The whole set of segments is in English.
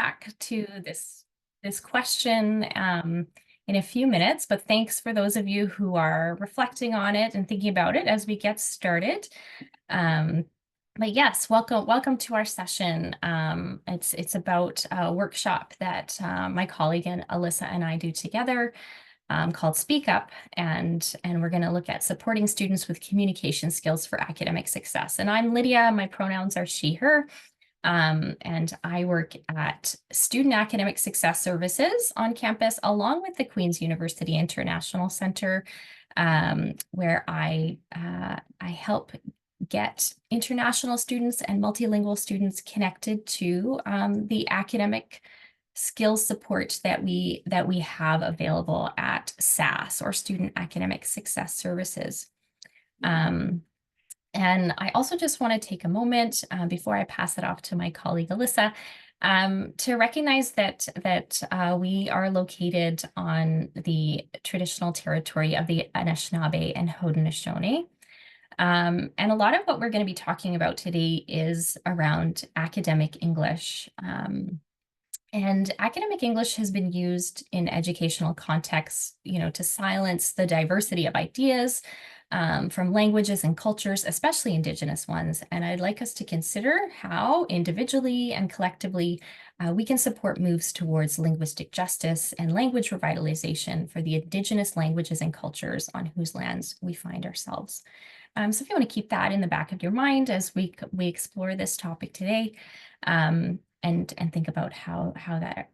back to this question in a few minutes, but thanks for those of you who are reflecting on it and thinking about it as we get started. But yes, welcome to our session. It's about a workshop that my colleague and Alyssa and I do together called Speak Up, and we're going to look at supporting students with communication skills for academic success. And I'm Lydia. My pronouns are she, her. And I work at Student Academic Success Services on campus, along with the Queen's University International Center, where I help get international students and multilingual students connected to the academic skills support that we have available at SASS, or Student Academic Success Services. And I also just want to take a moment before I pass it off to my colleague Alyssa to recognize that we are located on the traditional territory of the Anishinaabe and Haudenosaunee. And a lot of what we're going to be talking about today is around academic English. And academic English has been used in educational contexts, to silence the diversity of ideas from languages and cultures, especially Indigenous ones. And I'd like us to consider how individually and collectively we can support moves towards linguistic justice and language revitalization for the Indigenous languages and cultures on whose lands we find ourselves. So if you want to keep that in the back of your mind as we explore this topic today, and think about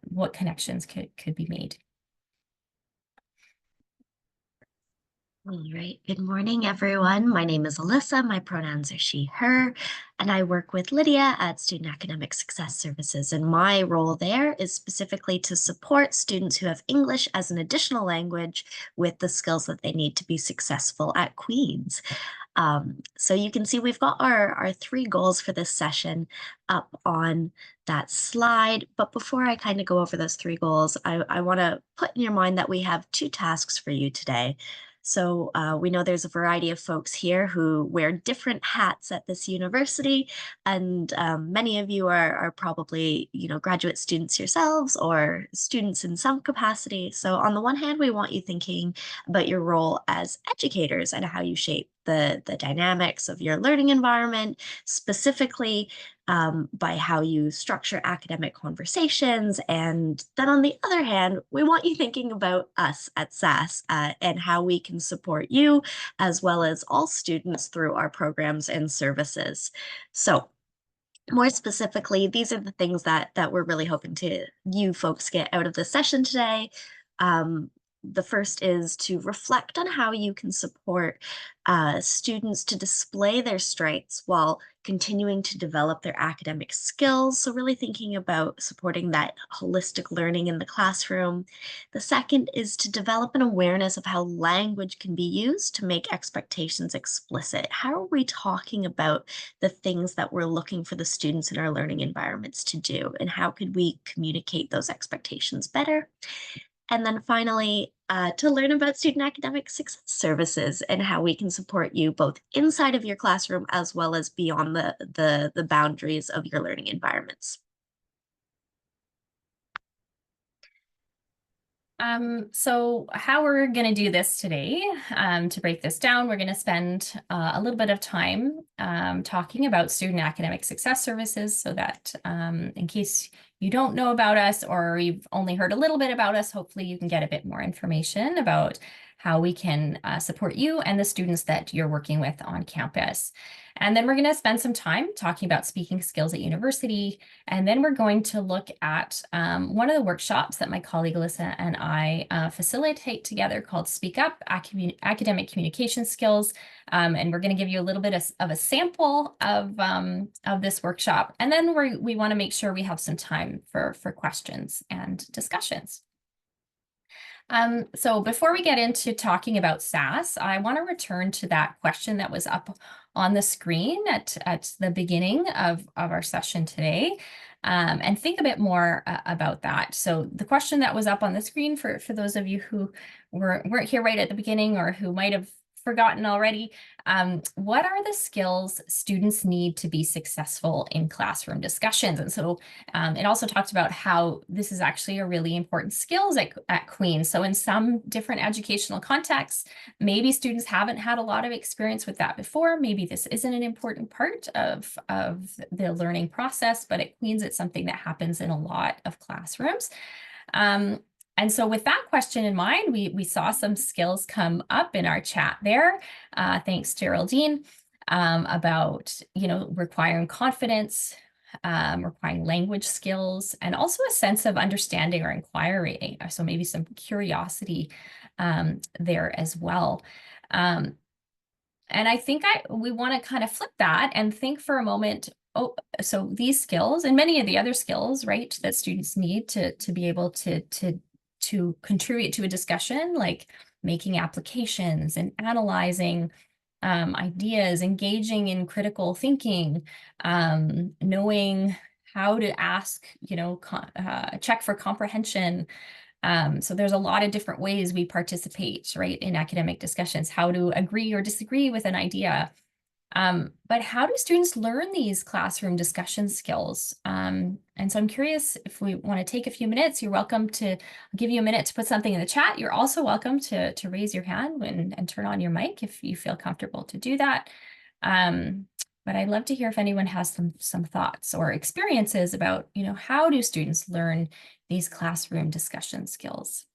what connections could be made. All right. Good morning, everyone. My name is Alyssa. My pronouns are she, her, and I work with Lydia at Student Academic Success Services. And my role there is specifically to support students who have English as an additional language with the skills that they need to be successful at Queen's. So you can see we've got our 3 goals for this session up on that slide. But before I kind of go over those 3 goals, I want to put in your mind that we have 2 tasks for you today. So we know there's a variety of folks here who wear different hats at this university, and many of you are probably, graduate students yourselves or students in some capacity. So on the one hand, we want you thinking about your role as educators and how you shape the dynamics of your learning environment, specifically by how you structure academic conversations. And then on the other hand, we want you thinking about us at SASS and how we can support you as well as all students through our programs and services. So more specifically, these are the things that we're really hoping you folks get out of the session today. The first is to reflect on how you can support students to display their strengths while continuing to develop their academic skills. So really thinking about supporting that holistic learning in the classroom. The second is to develop an awareness of how language can be used to make expectations explicit. How are we talking about the things that we're looking for the students in our learning environments to do, and how could we communicate those expectations better? And then finally, to learn about Student Academic Success Services and how we can support you both inside of your classroom as well as beyond the boundaries of your learning environments. So how we're going to do this today, to break this down, we're going to spend a little bit of time talking about Student Academic Success Services, so that in case you don't know about us or you've only heard a little bit about us, hopefully you can get a bit more information about how we can support you and the students that you're working with on campus. And then we're going to spend some time talking about speaking skills at university. And then we're going to look at one of the workshops that my colleague Alyssa and I facilitate together called Speak Up, Academic Communication Skills. And we're going to give you a little bit of a sample of this workshop. And then we want to make sure we have some time for questions and discussions. So before we get into talking about SASS, I want to return to that question that was up on the screen at the beginning of our session today, and think a bit more about that. So the question that was up on the screen for those of you who weren't here right at the beginning or who might have forgotten already, what are the skills students need to be successful in classroom discussions? And so it also talked about how this is actually a really important skills at Queen's. So in some different educational contexts, maybe students haven't had a lot of experience with that before. Maybe this isn't an important part of the learning process, but at Queen's, it's something that happens in a lot of classrooms. And so with that question in mind, we saw some skills come up in our chat there. Thanks, Geraldine, about, requiring confidence, requiring language skills, and also a sense of understanding or inquiry. So maybe some curiosity there as well. And I think we want to kind of flip that and think for a moment, so these skills and many of the other skills, right, that students need to be able to contribute to a discussion, like making applications and analyzing ideas, engaging in critical thinking, knowing how to ask, check for comprehension. So there's a lot of different ways we participate, right, in academic discussions, how to agree or disagree with an idea. But how do students learn these classroom discussion skills? And so I'm curious if we want to take a few minutes, you're welcome to give you a minute to put something in the chat. You're also welcome to raise your hand and turn on your mic if you feel comfortable to do that. But I'd love to hear if anyone has some thoughts or experiences about, how do students learn these classroom discussion skills?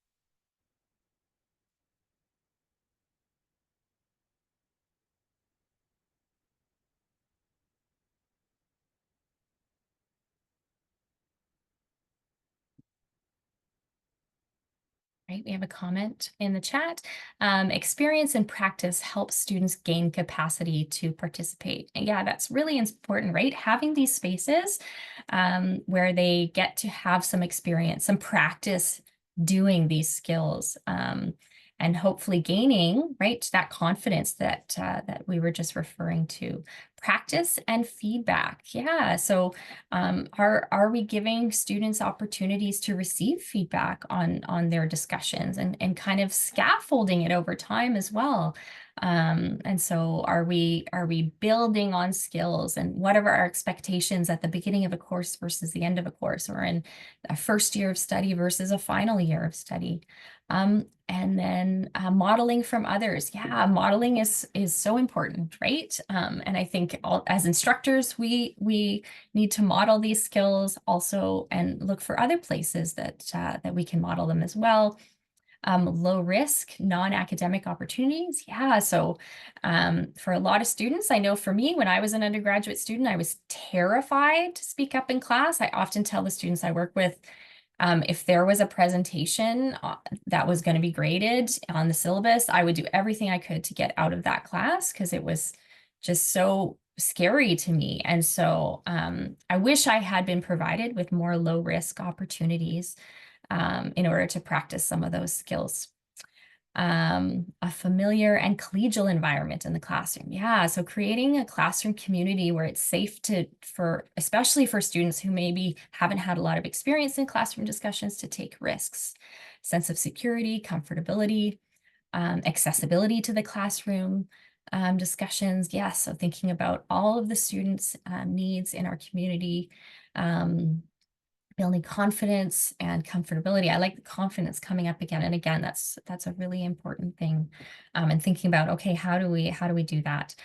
Right, we have a comment in the chat. Experience and practice helps students gain capacity to participate. And yeah, that's really important, right? Having these spaces where they get to have some experience, some practice doing these skills, and hopefully gaining, right, that confidence that we were just referring to. Practice and feedback. Yeah, so are we giving students opportunities to receive feedback on their discussions and kind of scaffolding it over time as well? And so are we building on skills, and what are our expectations at the beginning of a course versus the end of a course, or in a first year of study versus a final year of study? And then modeling from others. Yeah, modeling is so important, right? And I think as instructors, we need to model these skills also and look for other places that we can model them as well. Low risk, non-academic opportunities. Yeah, so for a lot of students, I know for me, when I was an undergraduate student, I was terrified to speak up in class. I often tell the students I work with, if there was a presentation that was going to be graded on the syllabus, I would do everything I could to get out of that class because it was just so scary to me. And so I wish I had been provided with more low risk opportunities in order to practice some of those skills. A familiar and collegial environment in the classroom. Yeah, so creating a classroom community where it's safe especially for students who maybe haven't had a lot of experience in classroom discussions, to take risks. Sense of security, comfortability, accessibility to the classroom discussions. Yes, so thinking about all of the students' needs in our community. Building confidence and comfortability. I like the confidence coming up again and again. That's a really important thing. And thinking about, okay, how do we do that?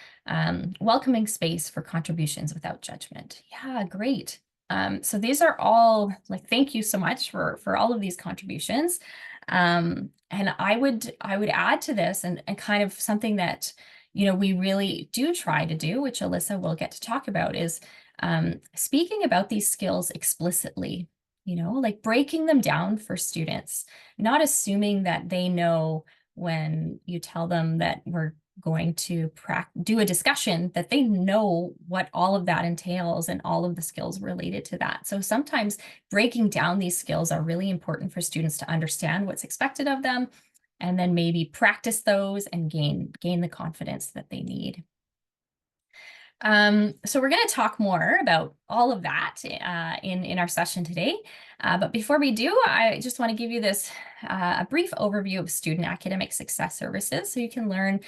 Welcoming space for contributions without judgment. Yeah, great. So these are all, like, thank you so much for all of these contributions. And I would add to this and kind of something that, we really do try to do, which Alyssa will get to talk about, is speaking about these skills explicitly, like breaking them down for students, not assuming that they know when you tell them that we're going to do a discussion, that they know what all of that entails and all of the skills related to that. So sometimes breaking down these skills are really important for students to understand what's expected of them, and then maybe practice those and gain the confidence that they need. So we're going to talk more about all of that in our session today. But before we do, I just want to give you this a brief overview of student academic success services so you can learn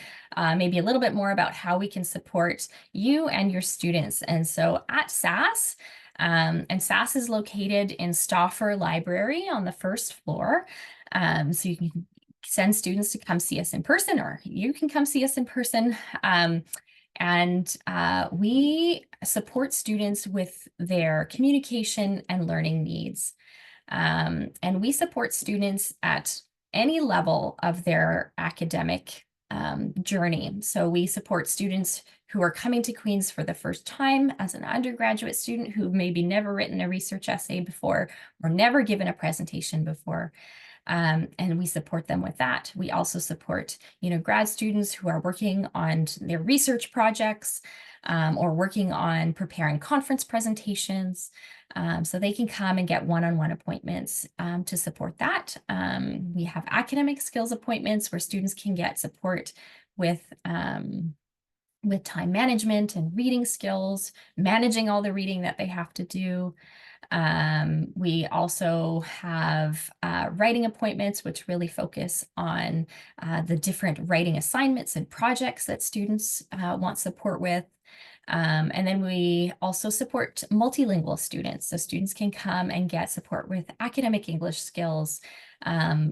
maybe a little bit more about how we can support you and your students. And so at SASS, and SASS is located in Stauffer Library on the first floor. So you can send students to come see us in person, or you can come see us in person. And we support students with their communication and learning needs. And we support students at any level of their academic journey. So we support students who are coming to Queen's for the first time as an undergraduate student who've maybe never written a research essay before or never given a presentation before. And we support them with that. We also support, grad students who are working on their research projects or working on preparing conference presentations. So they can come and get one-on-one appointments to support that. We have academic skills appointments where students can get support with time management and reading skills, managing all the reading that they have to do. We also have writing appointments, which really focus on the different writing assignments and projects that students want support with. And then we also support multilingual students. So students can come and get support with academic English skills,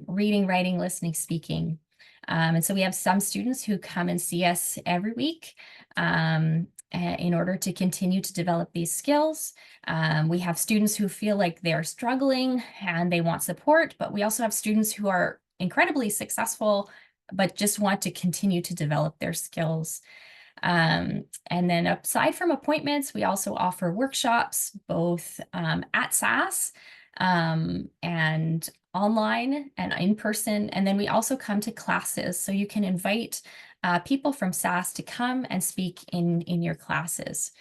reading, writing, listening, speaking. And so we have some students who come and see us every week in order to continue to develop these skills. We have students who feel like they're struggling and they want support, but we also have students who are incredibly successful, but just want to continue to develop their skills. And then aside from appointments, we also offer workshops both at SASS and online and in person. And then we also come to classes. So you can invite people from SASS to come and speak in your classes.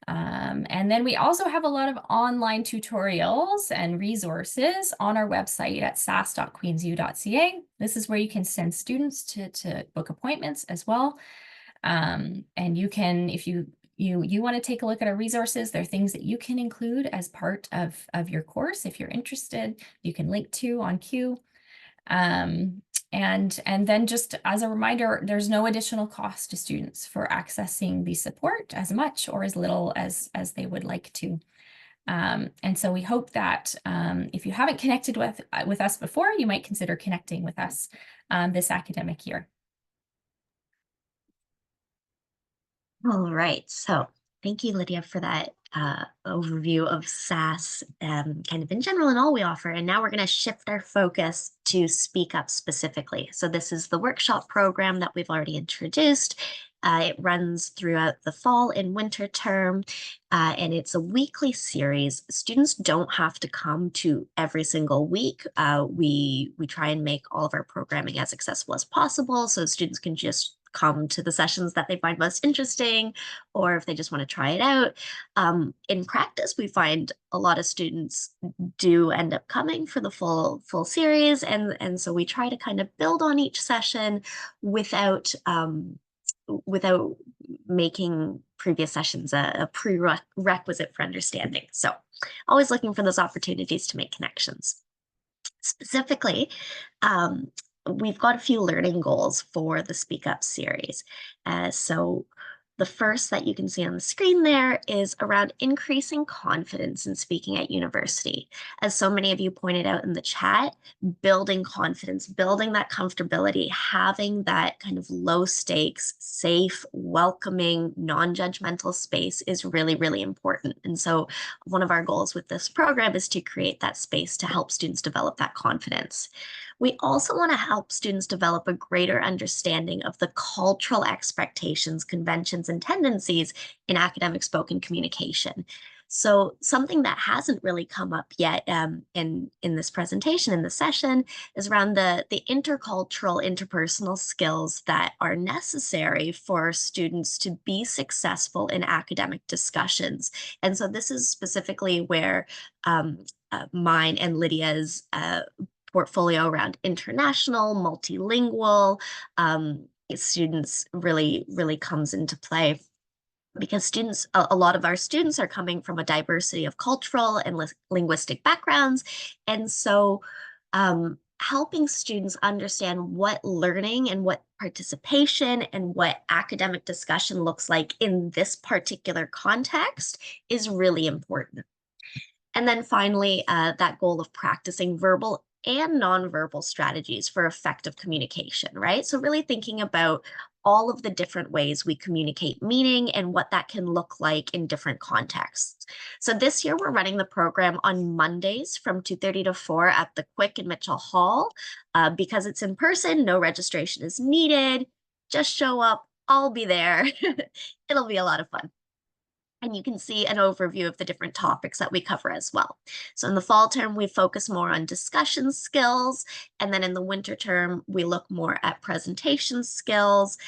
And then we also have a lot of online tutorials and resources on our website at sass.queensu.ca. This is where you can send students to book appointments as well. And you can, if you want to take a look at our resources, there are things that you can include as part of your course. If you're interested, you can link to on Q. And then just as a reminder, there's no additional cost to students for accessing the support as much or as little as they would like to. And so we hope that if you haven't connected with us before, you might consider connecting with us this academic year. All right, so thank you, Lydia, for that overview of SASS kind of in general and all we offer. And now we're going to shift our focus to Speak Up specifically. So this is the workshop program that we've already introduced. It runs throughout the fall and winter term, and it's a weekly series. Students don't have to come to every single week. We try and make all of our programming as accessible as possible so students can just come to the sessions that they find most interesting, or if they just want to try it out. In practice, we find a lot of students do end up coming for the full series, and so we try to kind of build on each session without making previous sessions a prerequisite for understanding. So always looking for those opportunities to make connections. Specifically, we've got a few learning goals for the Speak Up series. So the first that you can see on the screen there is around increasing confidence in speaking at university. As so many of you pointed out in the chat, building confidence, building that comfortability, having that kind of low stakes, safe, welcoming, non-judgmental space is really, really important. And so one of our goals with this program is to create that space to help students develop that confidence. We also want to help students develop a greater understanding of the cultural expectations, conventions, and tendencies in academic spoken communication. So something that hasn't really come up yet in this presentation, in the session, is around the intercultural, interpersonal skills that are necessary for students to be successful in academic discussions. And so this is specifically where mine and Lydia's portfolio around international, multilingual students really comes into play. because a lot of our students are coming from a diversity of cultural and linguistic backgrounds. And so helping students understand what learning and what participation and what academic discussion looks like in this particular context is really important. And then finally, that goal of practicing verbal and nonverbal strategies for effective communication, right? So really thinking about all of the different ways we communicate meaning and what that can look like in different contexts. So this year we're running the program on Mondays from 2:30 to 4 at the Quick in Mitchell Hall. Because it's in person, no registration is needed. Just show up, I'll be there. It'll be a lot of fun. And you can see an overview of the different topics that we cover as well. So in the fall term, we focus more on discussion skills. And then in the winter term, we look more at presentation skills.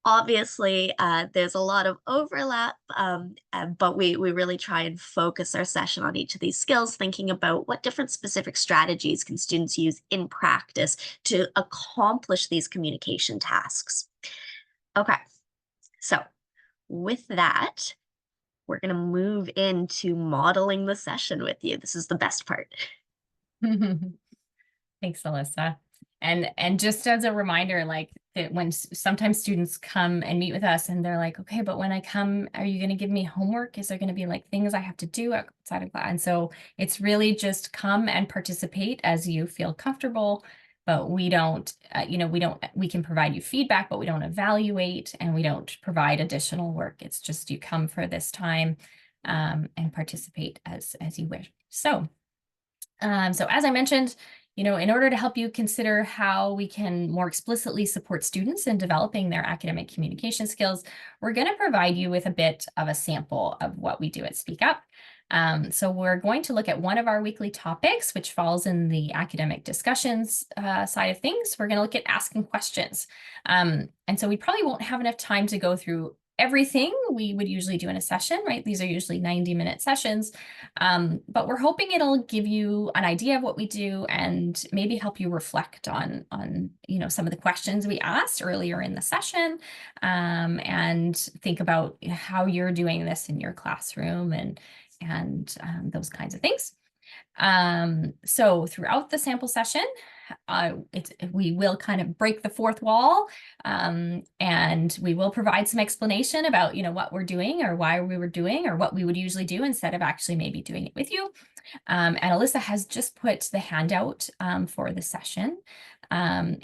Obviously, there's a lot of overlap, but we really try and focus our session on each of these skills, thinking about what different specific strategies can students use in practice to accomplish these communication tasks. Okay, so with that, we're going to move into modeling the session with you. This is the best part. Thanks, Alyssa. And just as a reminder, like that when sometimes students come and meet with us and they're like, okay, but when I come, are you going to give me homework? Is there going to be like things I have to do outside of class? And so it's really just come and participate as you feel comfortable. But we don't, we can provide you feedback, but we don't evaluate and we don't provide additional work. It's just you come for this time and participate as you wish. So as I mentioned, in order to help you consider how we can more explicitly support students in developing their academic communication skills, we're going to provide you with a bit of a sample of what we do at Speak Up. So we're going to look at one of our weekly topics, which falls in the academic discussions side of things. We're going to look at asking questions. And so we probably won't have enough time to go through everything we would usually do in a session, right? These are usually 90-minute sessions, but we're hoping it'll give you an idea of what we do and maybe help you reflect on some of the questions we asked earlier in the session, and think about how you're doing this in your classroom and those kinds of things. So throughout the sample session, we will kind of break the fourth wall, and we will provide some explanation about what we're doing or why we were doing or what we would usually do instead of actually maybe doing it with you. And Alyssa has just put the handout for the session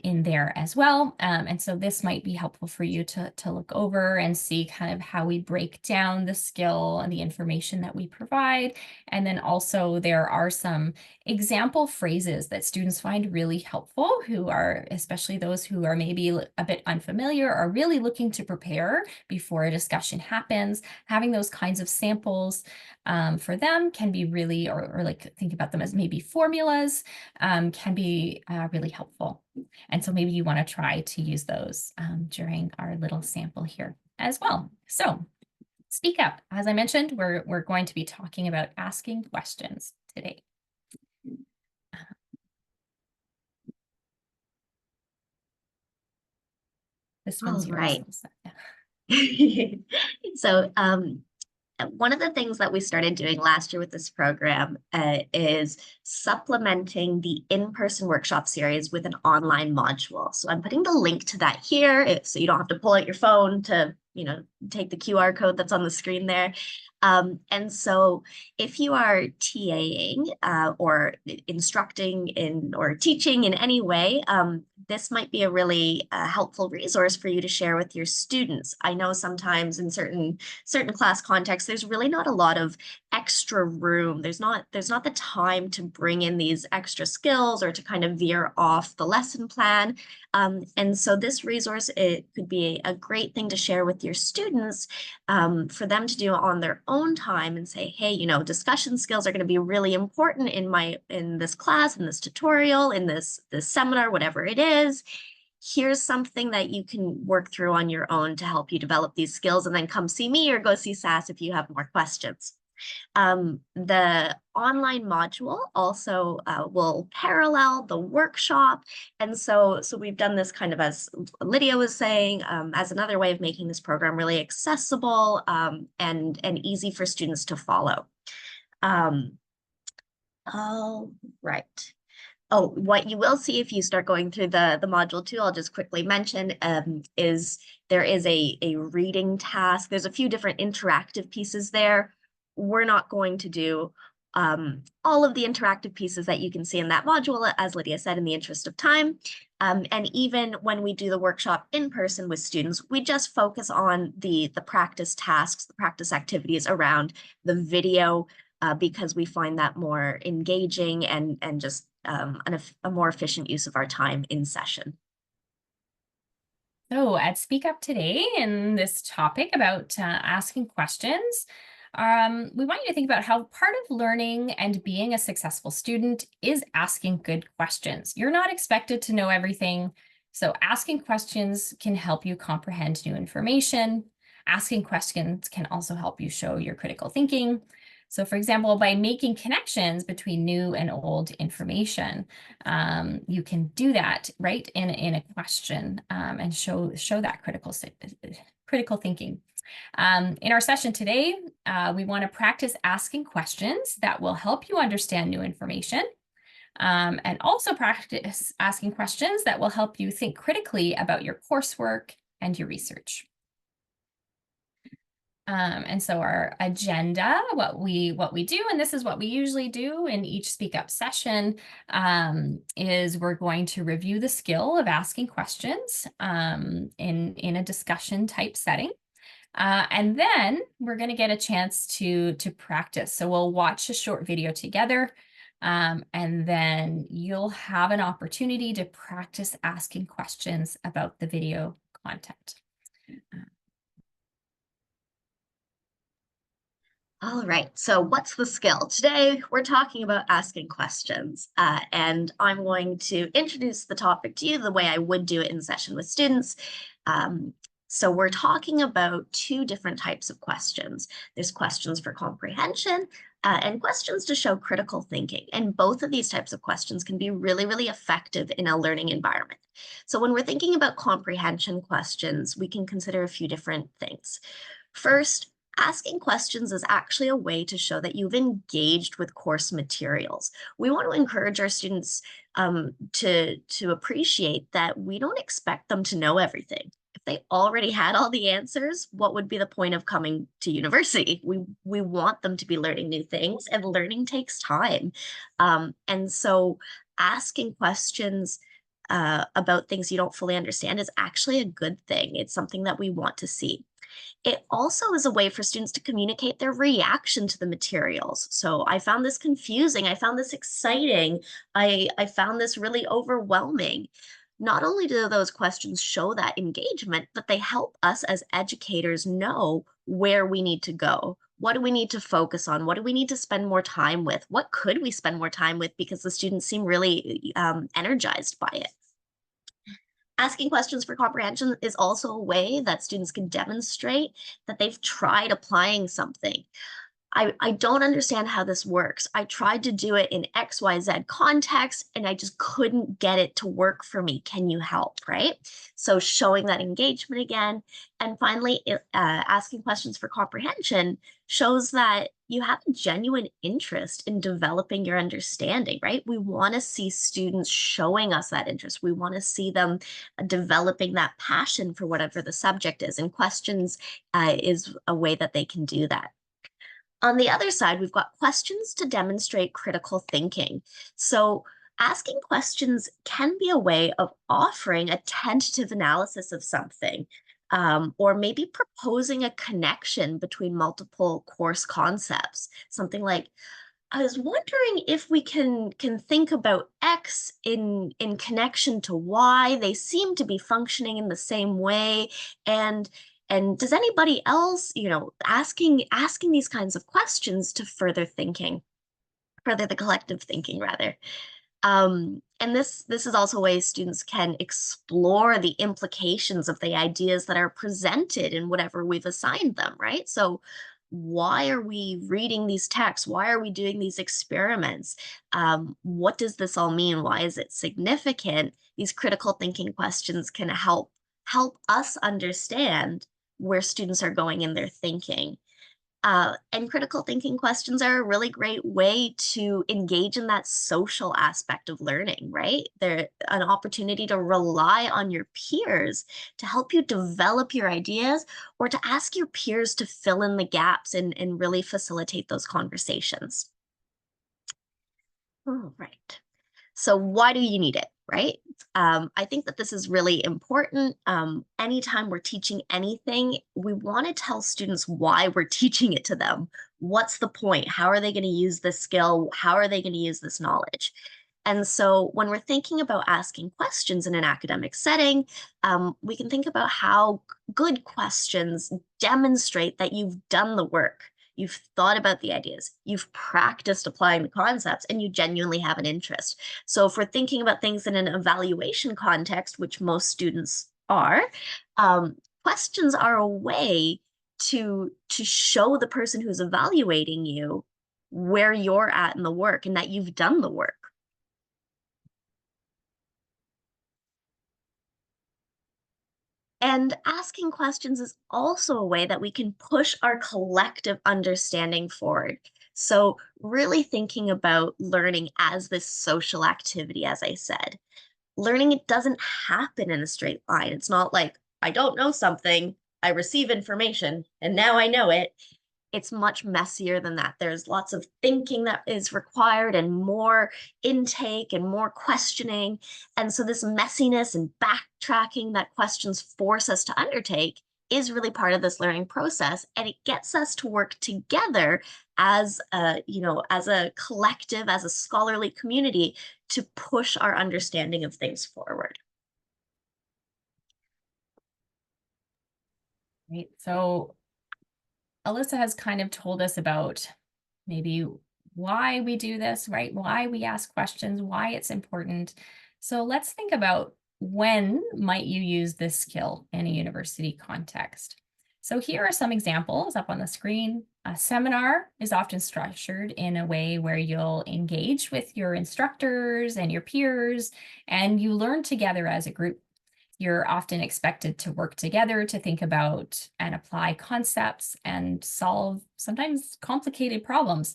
in there as well. And so this might be helpful for you to look over and see kind of how we break down the skill and the information that we provide. And then also there are some example phrases that students find really helpful, who are, especially those who are maybe a bit unfamiliar or really looking to prepare before a discussion happens. Having those kinds of samples for them can be really, or like think about them as maybe formulas, can be really helpful. And so maybe you want to try to use those during our little sample here as well. So Speak Up. As I mentioned, we're going to be talking about asking questions today. This one's yours. Right. Yeah. So one of the things that we started doing last year with this program is supplementing the in-person workshop series with an online module. So I'm putting the link to that here, so you don't have to pull out your phone to take the QR code that's on the screen there. And so if you are TAing or instructing or teaching in any way, this might be a really helpful resource for you to share with your students. I know sometimes in certain class contexts, there's really not a lot of extra room. There's not the time to bring in these extra skills or to kind of veer off the lesson plan. And so this resource, it could be a great thing to share with your students for them to do on their own time and say, hey, discussion skills are going to be really important in this class, in this tutorial, in this seminar, whatever it is. Here's something that you can work through on your own to help you develop these skills, and then come see me or go see SASS if you have more questions. The online module also will parallel the workshop. And so we've done this kind of, as Lydia was saying, as another way of making this program really accessible and easy for students to follow. All right. Oh, what you will see if you start going through the module 2, I'll just quickly mention, is there is a reading task. There's a few different interactive pieces there. We're not going to do all of the interactive pieces that you can see in that module, as Lydia said, in the interest of time. And even when we do the workshop in person with students, we just focus on the practice tasks, the practice activities around the video, because we find that more engaging and just a more efficient use of our time in session. So at Speak Up today, in this topic about asking questions, we want you to think about how part of learning and being a successful student is asking good questions. You're not expected to know everything, so asking questions can help you comprehend new information. Asking questions can also help you show your critical thinking. So for example, by making connections between new and old information, you can do that right in a question and show that critical thinking. In our session today, we want to practice asking questions that will help you understand new information, and also practice asking questions that will help you think critically about your coursework and your research. And so our agenda, what we do, and this is what we usually do in each Speak Up session, is we're going to review the skill of asking questions in a discussion type setting. And then we're going to get a chance to practice. So we'll watch a short video together, and then you'll have an opportunity to practice asking questions about the video content. All right, so what's the skill? Today, we're talking about asking questions, and I'm going to introduce the topic to you the way I would do it in session with students. So we're talking about 2 different types of questions. There's questions for comprehension and questions to show critical thinking. And both of these types of questions can be really, really effective in a learning environment. So when we're thinking about comprehension questions, we can consider a few different things. First, asking questions is actually a way to show that you've engaged with course materials. We want to encourage our students to appreciate that we don't expect them to know everything. If they already had all the answers, what would be the point of coming to university? We want them to be learning new things, and learning takes time. And so asking questions about things you don't fully understand is actually a good thing. It's something that we want to see. It also is a way for students to communicate their reaction to the materials. So I found this confusing. I found this exciting. I found this really overwhelming. Not only do those questions show that engagement, but they help us as educators know where we need to go. What do we need to focus on? What do we need to spend more time with? What could we spend more time with because the students seem really energized by it? Asking questions for comprehension is also a way that students can demonstrate that they've tried applying something. I don't understand how this works. I tried to do it in XYZ context and I just couldn't get it to work for me. Can you help, right? So showing that engagement again. And finally, asking questions for comprehension shows that you have a genuine interest in developing your understanding, right? We want to see students showing us that interest. We want to see them developing that passion for whatever the subject is. And questions is a way that they can do that. On the other side, we've got questions to demonstrate critical thinking. So asking questions can be a way of offering a tentative analysis of something, or maybe proposing a connection between multiple course concepts. Something like, I was wondering if we can think about X in connection to Y. They seem to be functioning in the same way. And does anybody else, asking these kinds of questions to further the collective thinking rather. And this is also a way students can explore the implications of the ideas that are presented in whatever we've assigned them, right? So why are we reading these texts? Why are we doing these experiments? What does this all mean? Why is it significant? These critical thinking questions can help us understand where students are going in their thinking. And critical thinking questions are a really great way to engage in that social aspect of learning, right? They're an opportunity to rely on your peers to help you develop your ideas or to ask your peers to fill in the gaps and really facilitate those conversations. All right. So why do you need it, right? I think that this is really important. Anytime we're teaching anything, we want to tell students why we're teaching it to them. What's the point? How are they going to use this skill? How are they going to use this knowledge? And so when we're thinking about asking questions in an academic setting, we can think about how good questions demonstrate that you've done the work. You've thought about the ideas, you've practiced applying the concepts, and you genuinely have an interest. So if we're thinking about things in an evaluation context, which most students are, questions are a way to show the person who's evaluating you where you're at in the work and that you've done the work. And asking questions is also a way that we can push our collective understanding forward. So, really thinking about learning as this social activity, as I said. Learning, it doesn't happen in a straight line. It's not like, I don't know something, I receive information, and now I know it. It's much messier than that. There's lots of thinking that is required and more intake and more questioning. And so this messiness and backtracking that questions force us to undertake is really part of this learning process, and it gets us to work together as a, as a collective, as a scholarly community to push our understanding of things forward. Right. So Alyssa has kind of told us about maybe why we do this, right? Why we ask questions, why it's important. So let's think about, when might you use this skill in a university context? So here are some examples up on the screen. A seminar is often structured in a way where you'll engage with your instructors and your peers, and you learn together as a group. You're often expected to work together to think about and apply concepts and solve sometimes complicated problems.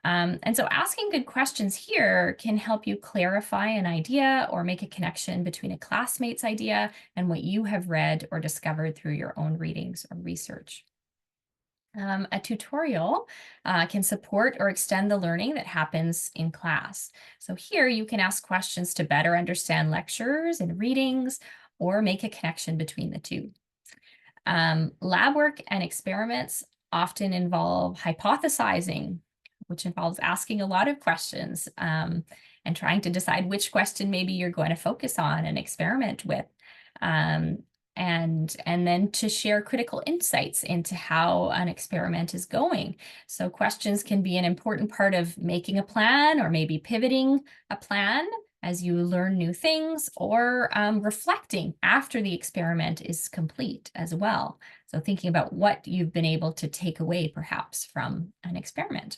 And so asking good questions here can help you clarify an idea or make a connection between a classmate's idea and what you have read or discovered through your own readings or research. A tutorial can support or extend the learning that happens in class. So here you can ask questions to better understand lectures and readings, or make a connection between the two. Lab work and experiments often involve hypothesizing, which involves asking a lot of questions and trying to decide which question maybe you're going to focus on and experiment with. And then to share critical insights into how an experiment is going. So questions can be an important part of making a plan, or maybe pivoting a plan as you learn new things, or reflecting after the experiment is complete as well. So thinking about what you've been able to take away perhaps from an experiment.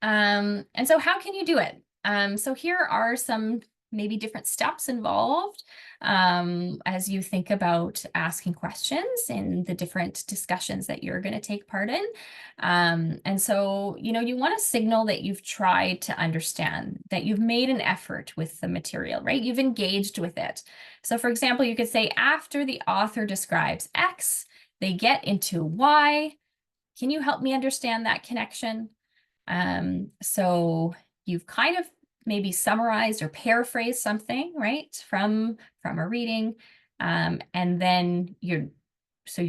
And so how can you do it? So here are some maybe different steps involved as you think about asking questions in the different discussions that you're going to take part in. And so, you want to signal that you've tried to understand, that you've made an effort with the material, right? You've engaged with it. So for example, you could say, after the author describes X, they get into Y. Can you help me understand that connection? So you've kind of maybe summarized or paraphrased something, right, from a reading, and then you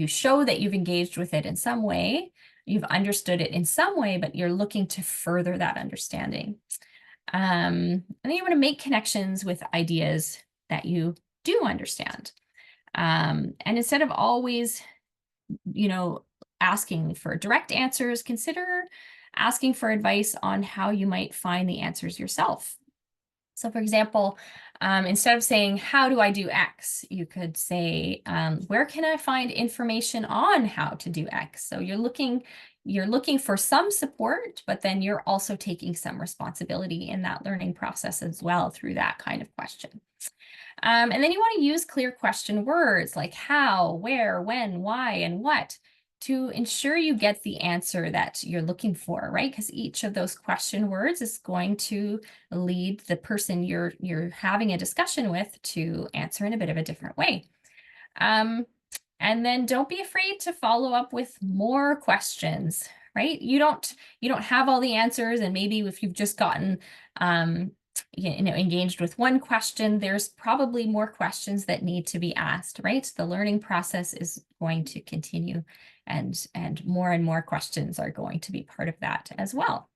show that you've engaged with it in some way, you've understood it in some way, but you're looking to further that understanding. And then you want to make connections with ideas that you do understand. And instead of always, asking for direct answers, consider asking for advice on how you might find the answers yourself. So for example, instead of saying, how do I do X? You could say, where can I find information on how to do X? So you're looking for some support, but then you're also taking some responsibility in that learning process as well through that kind of question. And then you want to use clear question words like how, where, when, why, and what to ensure you get the answer that you're looking for, right? Because each of those question words is going to lead the person you're having a discussion with to answer in a bit of a different way. And then don't be afraid to follow up with more questions, right? You don't have all the answers, and maybe if you've just gotten engaged with one question, there's probably more questions that need to be asked, right? The learning process is going to continue, and more questions are going to be part of that as well.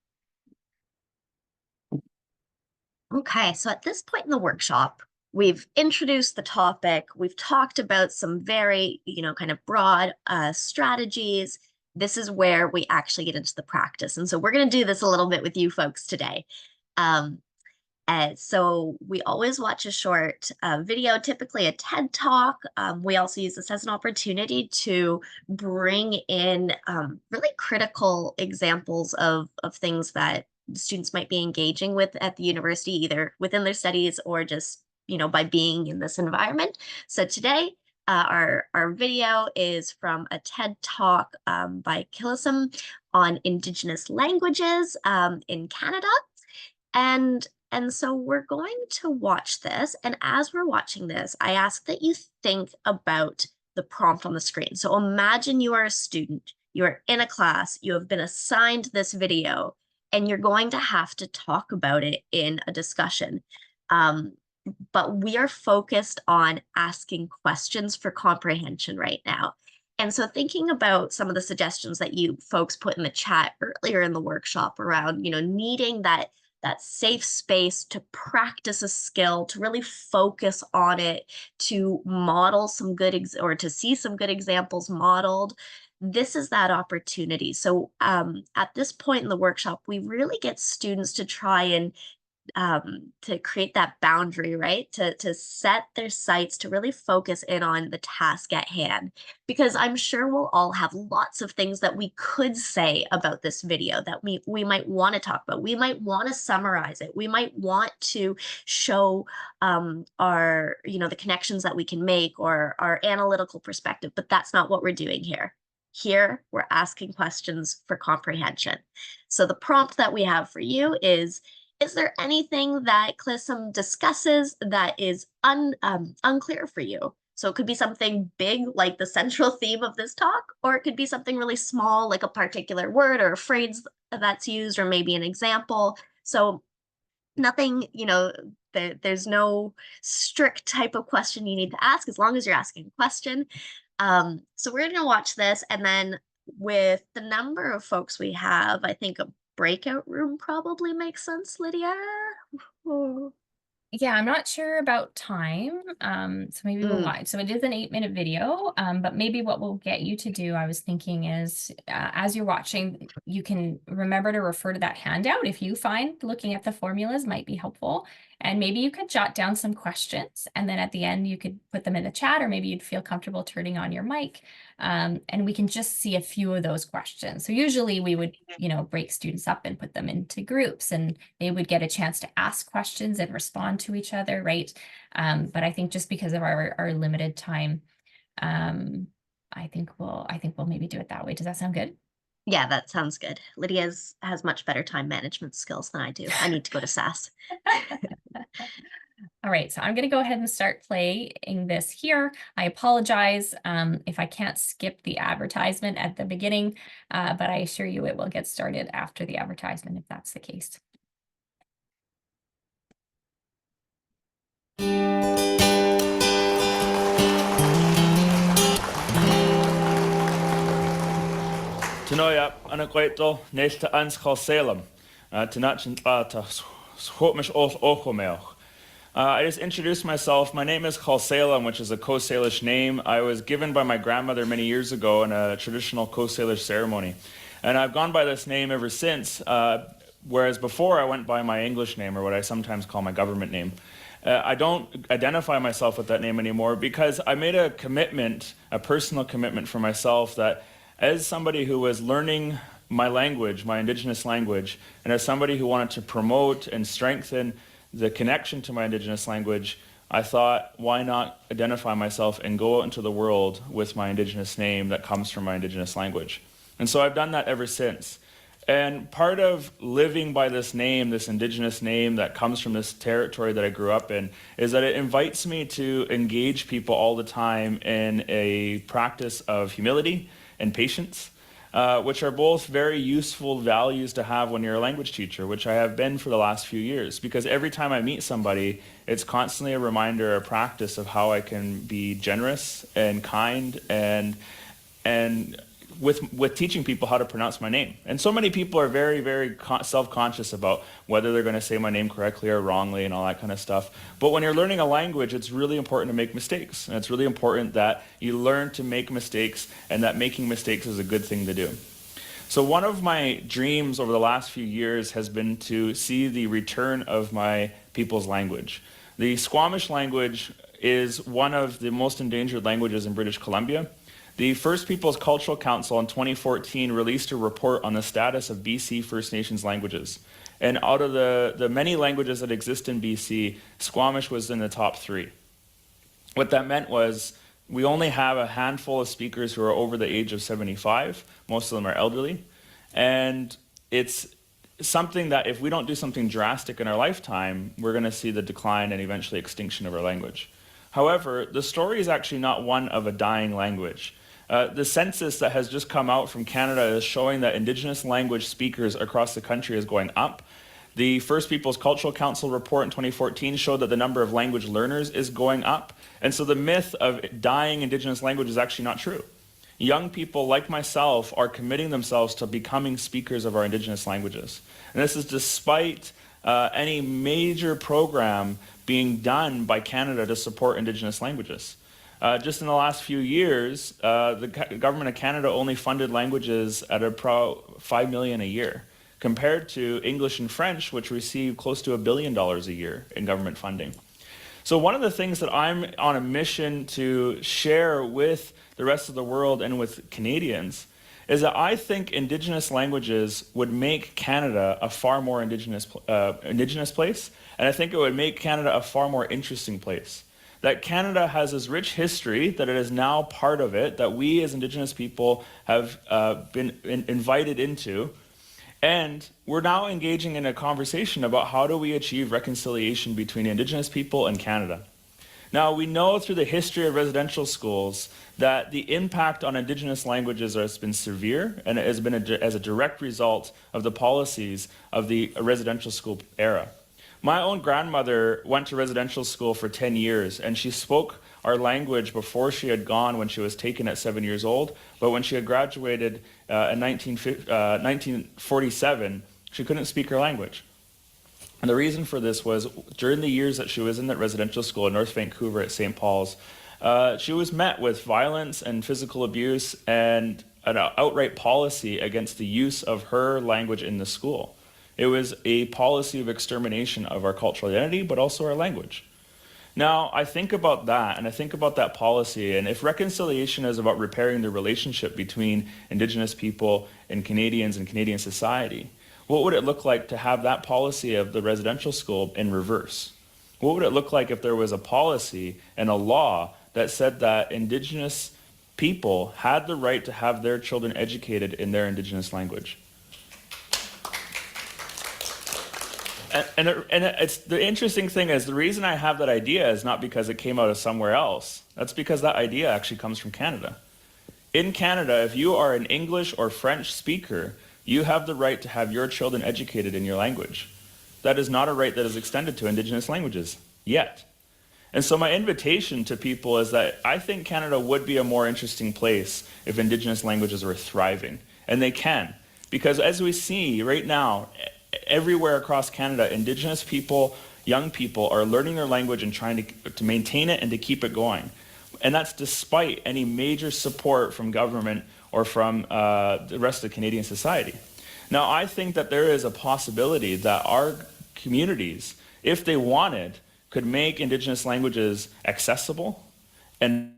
Okay, so at this point in the workshop, we've introduced the topic. We've talked about some very, kind of broad strategies. This is where we actually get into the practice. And so we're going to do this a little bit with you folks today. So we always watch a short video, typically a TED Talk. We also use this as an opportunity to bring in really critical examples of things that students might be engaging with at the university, either within their studies or just, by being in this environment. So today, our video is from a TED Talk by Alyssa on Indigenous languages in Canada. And so we're going to watch this. And as we're watching this, I ask that you think about the prompt on the screen. So imagine you are a student, you are in a class, you have been assigned this video, and you're going to have to talk about it in a discussion. But we are focused on asking questions for comprehension right now. And so thinking about some of the suggestions that you folks put in the chat earlier in the workshop around, needing that safe space to practice a skill, to really focus on it, to model some good or to see some good examples modeled. This is that opportunity. So at this point in the workshop, we really get students to try and to create that boundary, right? To set their sights, to really focus in on the task at hand, because I'm sure we'll all have lots of things that we could say about this video that we might want to talk about. We might want to summarize it. We might want to show our, the connections that we can make or our analytical perspective, but that's not what we're doing here. Here, we're asking questions for comprehension. So the prompt that we have for you is there anything that Alyssa discusses that is unclear for you? So it could be something big, like the central theme of this talk, or it could be something really small, like a particular word or a phrase that's used, or maybe an example. So nothing, there's no strict type of question you need to ask, as long as you're asking a question. So we're going to watch this, and then with the number of folks we have, I think a breakout room probably makes sense, Lydia. Yeah, I'm not sure about time. So maybe we'll watch. So it is an 8-minute video, but maybe what we'll get you to do, I was thinking, is as you're watching, you can remember to refer to that handout if you find looking at the formulas might be helpful. And maybe you could jot down some questions, and then at the end you could put them in the chat, or maybe you'd feel comfortable turning on your mic, and we can just see a few of those questions. So usually we would, break students up and put them into groups, and they would get a chance to ask questions and respond to each other, right? But I think just because of our limited time, I think we'll maybe do it that way. Does that sound good? Yeah, that sounds good. Lydia has much better time management skills than I do. I need to go to SASS. All right, so I'm going to go ahead and start playing this here. I apologize if I can't skip the advertisement at the beginning, but I assure you it will get started after the advertisement if that's the case. Tanoia, Anagreto, Nesta Anskal Salem, Tanachin Schotmish Ochomelch. I just introduced myself. My name is Khal Salem, which is a Coast Salish name. I was given by my grandmother many years ago in a traditional Coast Salish ceremony. And I've gone by this name ever since. Whereas before I went by my English name, or what I sometimes call my government name. I don't identify myself with that name anymore because I made a commitment, a personal commitment for myself, that as somebody who was learning my language, my Indigenous language, and as somebody who wanted to promote and strengthen the connection to my Indigenous language, I thought, why not identify myself and go out into the world with my Indigenous name that comes from my Indigenous language? And so I've done that ever since. And part of living by this name, this Indigenous name that comes from this territory that I grew up in, is that it invites me to engage people all the time in a practice of humility and patience, which are both very useful values to have when you're a language teacher, which I have been for the last few years. Because every time I meet somebody, it's constantly a reminder, a practice of how I can be generous and kind and with teaching people how to pronounce my name. And so many people are very, very self-conscious about whether they're going to say my name correctly or wrongly and all that kind of stuff. But when you're learning a language, it's really important to make mistakes. And it's really important that you learn to make mistakes, and that making mistakes is a good thing to do. So one of my dreams over the last few years has been to see the return of my people's language. The Squamish language is one of the most endangered languages in British Columbia. The First Peoples Cultural Council in 2014 released a report on the status of BC First Nations languages. And out of the many languages that exist in BC, Squamish was in the top 3. What that meant was we only have a handful of speakers who are over the age of 75. Most of them are elderly. And it's something that if we don't do something drastic in our lifetime, we're going to see the decline and eventually extinction of our language. However, the story is actually not one of a dying language. The census that has just come out from Canada is showing that Indigenous language speakers across the country is going up. The First Peoples Cultural Council report in 2014 showed that the number of language learners is going up. And so the myth of dying Indigenous language is actually not true. Young people like myself are committing themselves to becoming speakers of our Indigenous languages. And this is despite any major program being done by Canada to support Indigenous languages. Just in the last few years, the government of Canada only funded languages at about $5 million a year, compared to English and French, which receive close to $1 billion a year in government funding. So one of the things that I'm on a mission to share with the rest of the world and with Canadians is that I think Indigenous languages would make Canada a far more Indigenous place, and I think it would make Canada a far more interesting place. That Canada has this rich history, that it is now part of it, that we as Indigenous people have been invited into, and we're now engaging in a conversation about how do we achieve reconciliation between Indigenous people and Canada. Now, we know through the history of residential schools that the impact on Indigenous languages has been severe, and it has been as a direct result of the policies of the residential school era. My own grandmother went to residential school for 10 years, and she spoke our language before she had gone when she was taken at 7 years old. But when she had graduated in 1947, she couldn't speak her language. And the reason for this was during the years that she was in that residential school in North Vancouver at St. Paul's, she was met with violence and physical abuse and an outright policy against the use of her language in the school. It was a policy of extermination of our cultural identity, but also our language. Now, I think about that, and I think about that policy, and if reconciliation is about repairing the relationship between Indigenous people and Canadians and Canadian society, what would it look like to have that policy of the residential school in reverse? What would it look like if there was a policy and a law that said that Indigenous people had the right to have their children educated in their Indigenous language? And it's the interesting thing is the reason I have that idea is not because it came out of somewhere else. That's because that idea actually comes from Canada. In Canada, if you are an English or French speaker, you have the right to have your children educated in your language. That is not a right that is extended to Indigenous languages yet. And so my invitation to people is that I think Canada would be a more interesting place if Indigenous languages were thriving. And they can. Because as we see right now, everywhere across Canada, Indigenous people, young people are learning their language and trying to maintain it and to keep it going. And that's despite any major support from government or from the rest of Canadian society. Now, I think that there is a possibility that our communities, if they wanted, could make Indigenous languages accessible and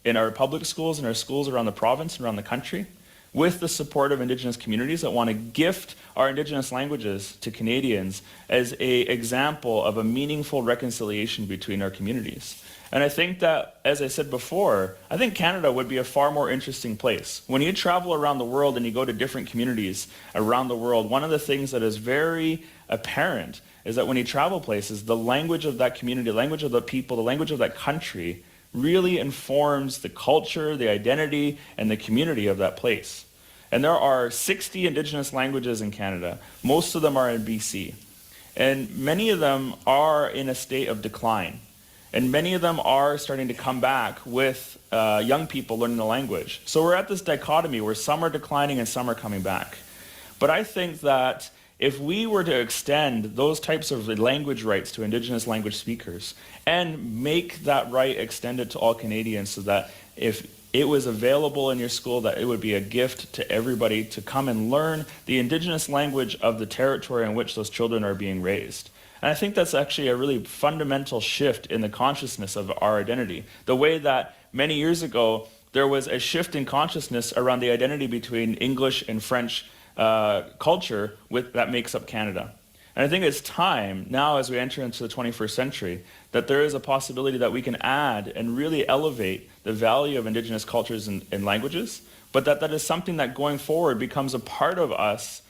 in our public schools and our schools around the province and around the country, with the support of Indigenous communities that want to gift our Indigenous languages to Canadians as an example of a meaningful reconciliation between our communities. And I think that, as I said before, I think Canada would be a far more interesting place. When you travel around the world and you go to different communities around the world, one of the things that is very apparent is that when you travel places, the language of that community, the language of the people, the language of that country really informs the culture, the identity, and the community of that place. And there are 60 Indigenous languages in Canada. Most of them are in BC. And many of them are in a state of decline. And many of them are starting to come back with young people learning the language. So we're at this dichotomy where some are declining and some are coming back. But I think that if we were to extend those types of language rights to Indigenous language speakers and make that right extended to all Canadians so that if it was available in your school, that it would be a gift to everybody to come and learn the Indigenous language of the territory in which those children are being raised. And I think that's actually a really fundamental shift in the consciousness of our identity. The way that many years ago, there was a shift in consciousness around the identity between English and French culture that makes up Canada. And I think it's time now, as we enter into the 21st century, that there is a possibility that we can add and really elevate the value of Indigenous cultures and languages, but that is something that going forward becomes a part of us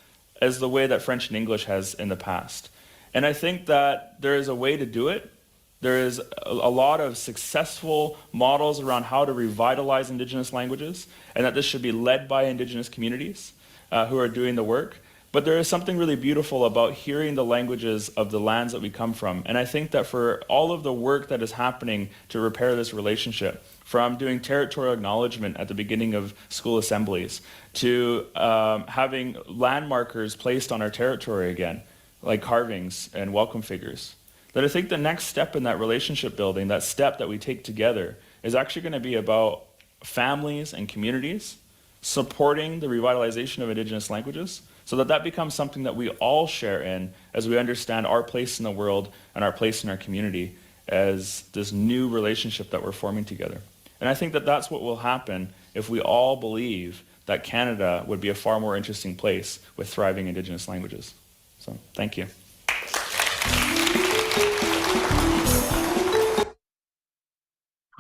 as the way that French and English has in the past. And I think that there is a way to do it. There is a lot of successful models around how to revitalize Indigenous languages, and that this should be led by Indigenous communities who are doing the work. But there is something really beautiful about hearing the languages of the lands that we come from. And I think that for all of the work that is happening to repair this relationship, from doing territorial acknowledgement at the beginning of school assemblies, to having landmarkers placed on our territory again, like carvings and welcome figures, that I think the next step in that relationship building, that step that we take together, is actually going to be about families and communities supporting the revitalization of Indigenous languages, so that becomes something that we all share in as we understand our place in the world and our place in our community as this new relationship that we're forming together. And I think that that's what will happen if we all believe that Canada would be a far more interesting place with thriving Indigenous languages. So, thank you.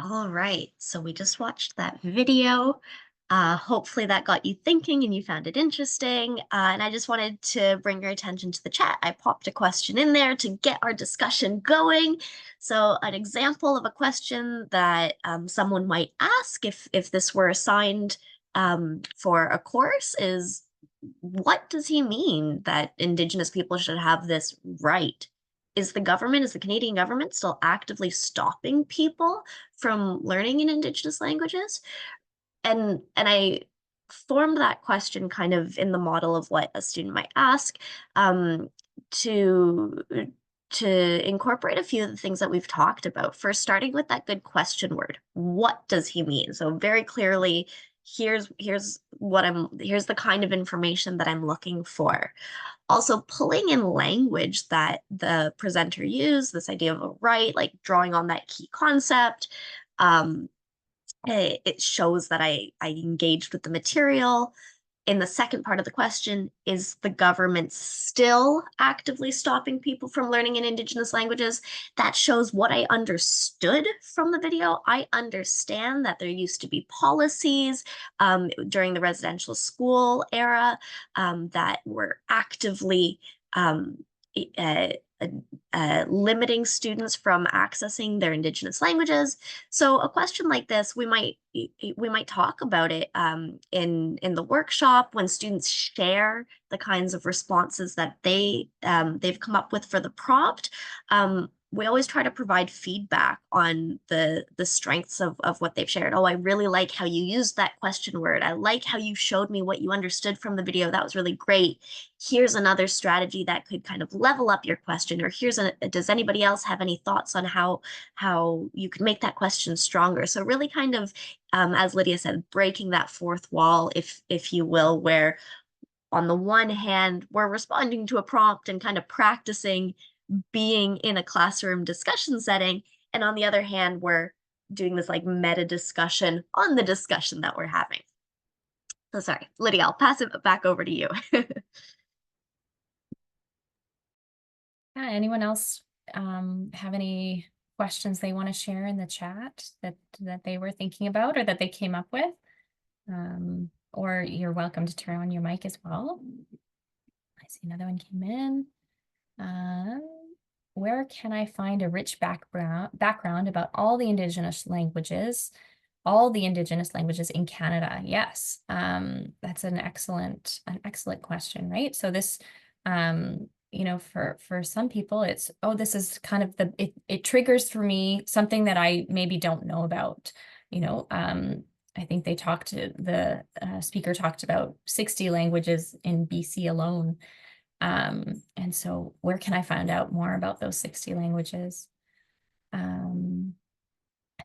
All right, so we just watched that video. Hopefully that got you thinking and you found it interesting. And I just wanted to bring your attention to the chat. I popped a question in there to get our discussion going. So an example of a question that someone might ask if this were assigned for a course is, what does he mean that Indigenous people should have this right? Is the Canadian government still actively stopping people from learning in Indigenous languages? And I formed that question kind of in the model of what a student might ask, to incorporate a few of the things that we've talked about. First, starting with that good question word. What does he mean? So very clearly, here's the kind of information that I'm looking for. Also pulling in language that the presenter used, this idea of a right, like drawing on that key concept. It shows that I engaged with the material. In the second part of the question, is the government still actively stopping people from learning in Indigenous languages? That shows what I understood from the video. I understand that there used to be policies during the residential school era that were actively limiting students from accessing their Indigenous languages. So a question like this, we might talk about it in the workshop when students share the kinds of responses that they've come up with for the prompt. We always try to provide feedback on the strengths of what they've shared. Oh, I really like how you used that question word. I like how you showed me what you understood from the video. That was really great. Here's another strategy that could kind of level up your question. Or does anybody else have any thoughts on how you could make that question stronger? So really kind of, as Lydia said, breaking that fourth wall, if you will, where on the one hand, we're responding to a prompt and kind of practicing being in a classroom discussion setting. And on the other hand, we're doing this like meta discussion on the discussion that we're having. So sorry, Lydia, I'll pass it back over to you. Yeah, anyone else have any questions they want to share in the chat that they were thinking about or that they came up with? Or you're welcome to turn on your mic as well. I see another one came in. Where can I find a rich background about all the Indigenous languages in Canada? Yes, that's an excellent question, right? So this, you know, for some people, it's, oh, this is kind of it triggers for me something that I maybe don't know about, you know. I think the speaker talked about 60 languages in BC alone. And so where can I find out more about those 60 languages? I'm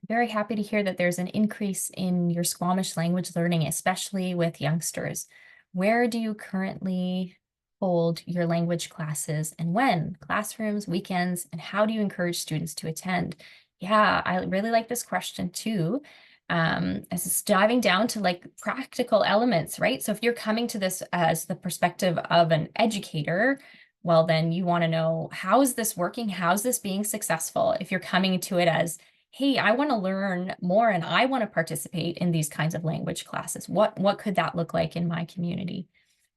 very happy to hear that there's an increase in your Squamish language learning, especially with youngsters. Where do you currently hold your language classes and when? Classrooms, weekends, and how do you encourage students to attend? Yeah, I really like this question too. As it's diving down to like practical elements, right? So if you're coming to this as the perspective of an educator, well, then you want to know, how is this working? How's this being successful? If you're coming to it as, hey, I want to learn more and I want to participate in these kinds of language classes, what could that look like in my community?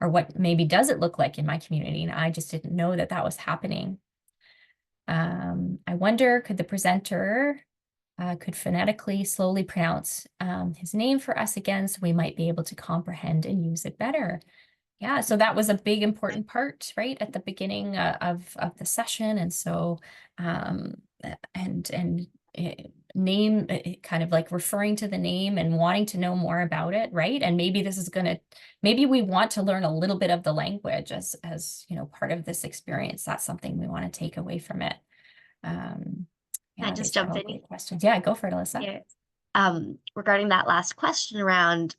Or what maybe does it look like in my community? And I just didn't know that was happening. I wonder, could the presenter could phonetically slowly pronounce his name for us again, so we might be able to comprehend and use it better. Yeah, so that was a big important part, right, at the beginning of the session. And so, name, kind of like referring to the name and wanting to know more about it, right? And maybe this is maybe we want to learn a little bit of the language as you know, part of this experience. That's something we want to take away from it. Can I just these are jump all in? great questions. Yeah, go for it, Alyssa. Yeah. Regarding that last question around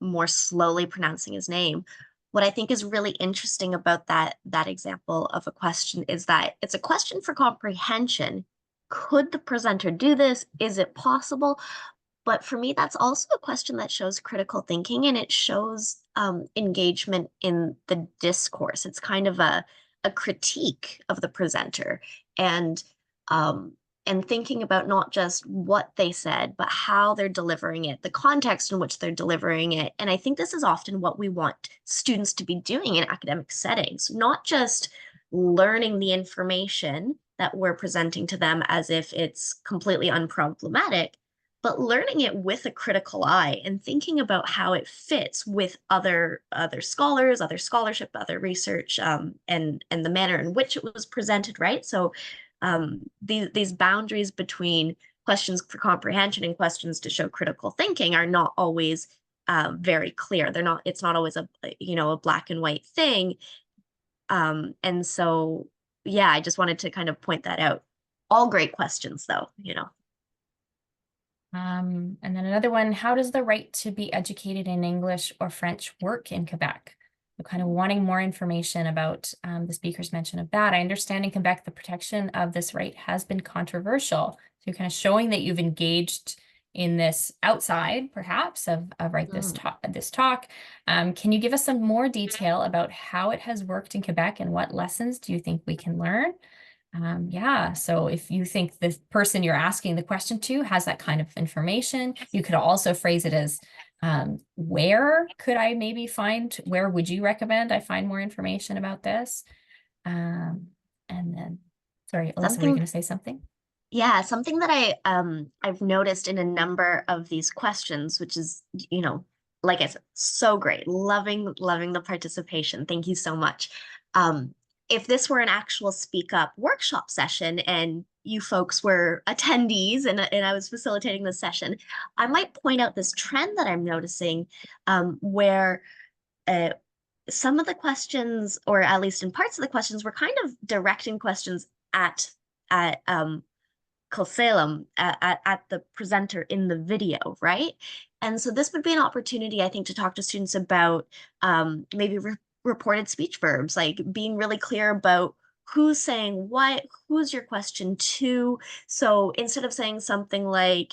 more slowly pronouncing his name, what I think is really interesting about that example of a question is that it's a question for comprehension. Could the presenter do this? Is it possible? But for me, that's also a question that shows critical thinking, and it shows engagement in the discourse. It's kind of a critique of the presenter, and thinking about not just what they said, but how they're delivering it, the context in which they're delivering it. And I think this is often what we want students to be doing in academic settings, not just learning the information that we're presenting to them as if it's completely unproblematic, but learning it with a critical eye and thinking about how it fits with other scholars, other scholarship, other research, and the manner in which it was presented, right? So these boundaries between questions for comprehension and questions to show critical thinking are not always very clear. It's not always a black and white thing. And so, yeah, I just wanted to kind of point that out. All great questions though, you know. And then another one, how does the right to be educated in English or French work in Quebec? So kind of wanting more information about the speaker's mention of that. I understand in Quebec, the protection of this right has been controversial. So you're kind of showing that you've engaged in this outside, perhaps, of this talk. Can you give us some more detail about how it has worked in Quebec and what lessons do you think we can learn? Yeah, so if you think the person you're asking the question to has that kind of information, you could also phrase it as, where would you recommend I find more information about this? And then, sorry, Alyssa, were you going to say something? Yeah, something that I've noticed in a number of these questions, which is, you know, like I said, so great, loving the participation. Thank you so much. If this were an actual Speak Up workshop session and you folks were attendees and I was facilitating the session, I might point out this trend that I'm noticing where some of the questions, or at least in parts of the questions, were kind of directing questions at Kilsalem, at the presenter in the video, right? And so this would be an opportunity, I think, to talk to students about maybe reported speech verbs, like being really clear about who's saying what, who's your question to. So instead of saying something like,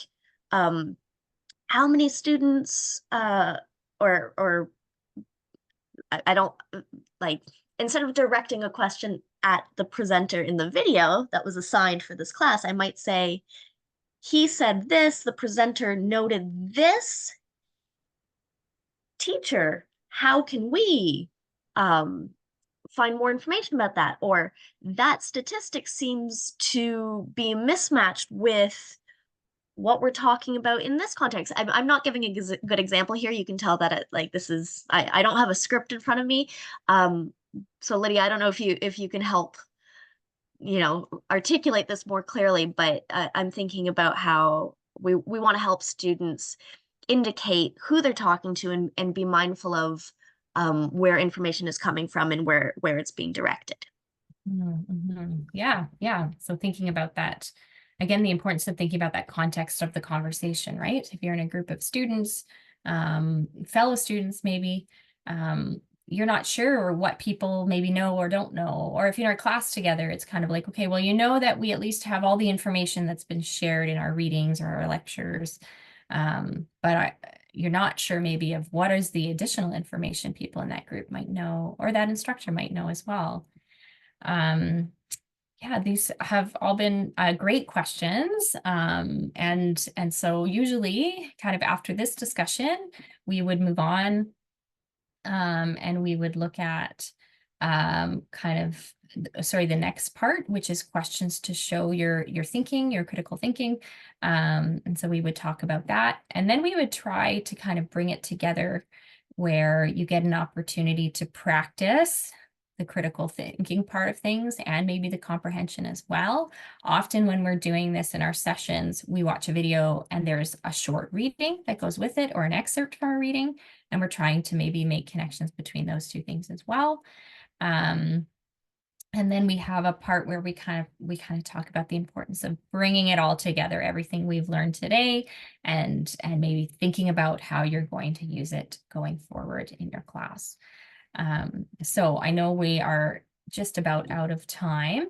how many students, or I don't like, instead of directing a question at the presenter in the video that was assigned for this class, I might say, he said this, the presenter noted this. Teacher, how can we find more information about that? Or that statistic seems to be mismatched with what we're talking about in this context. I'm not giving a good example here. You can tell that like this is, I don't have a script in front of me. So Lydia, I don't know if you can help, articulate this more clearly, but I'm thinking about how we want to help students indicate who they're talking to and be mindful of where information is coming from and where it's being directed. Mm-hmm. Yeah. So thinking about that, again, the importance of thinking about that context of the conversation, right? If you're in a group of students, fellow students, maybe, you're not sure what people maybe know or don't know, or if you're in a class together, it's kind of like, okay, well, you know that we at least have all the information that's been shared in our readings or our lectures, but you're not sure maybe of what is the additional information people in that group might know, or that instructor might know as well. Yeah, these have all been great questions. And so usually kind of after this discussion, we would move on and we would look at the next part, which is questions to show your thinking, your critical thinking. And so we would talk about that. And then we would try to kind of bring it together where you get an opportunity to practice the critical thinking part of things and maybe the comprehension as well. Often when we're doing this in our sessions, we watch a video and there's a short reading that goes with it or an excerpt from a reading, and we're trying to maybe make connections between those two things as well. And then we have a part where we kind of talk about the importance of bringing it all together, everything we've learned today, and maybe thinking about how you're going to use it going forward in your class. So I know we are just about out of time.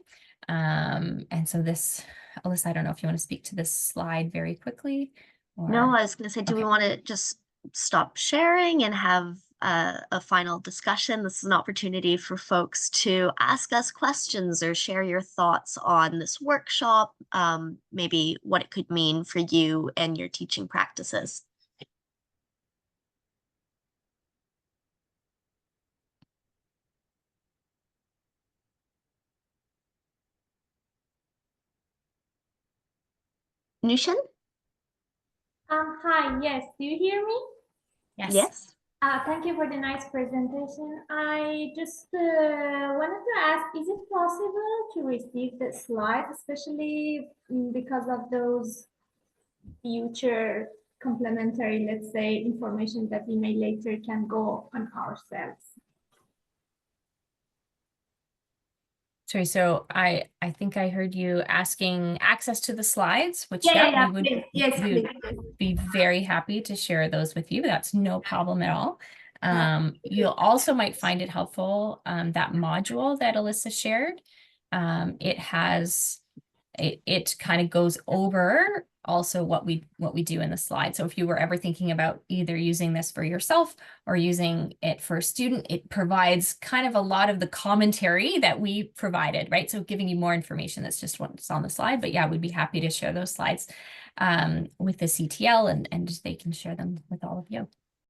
And so this, Alyssa, I don't know if you want to speak to this slide very quickly. No, I was going to say, do we want to just stop sharing and have a final discussion? This is an opportunity for folks to ask us questions or share your thoughts on this workshop, maybe what it could mean for you and your teaching practices. Nushin? Hi, yes, do you hear me? Yes. Thank you for the nice presentation. I just wanted to ask, is it possible to receive the slides, especially because of those future complementary, let's say, information that we may later can go on ourselves? Sorry, so I think I heard you asking access to the slides, which Yeah, we would please. Yes, we would please. be very happy to share those with you. That's no problem at all. You also might find it helpful, that module that Alyssa shared. It kind of goes over also what we do in the slide. So if you were ever thinking about either using this for yourself or using it for a student, it provides kind of a lot of the commentary that we provided, right? So giving you more information that's just what's on the slide. But yeah, we'd be happy to share those slides with the CTL and they can share them with all of you.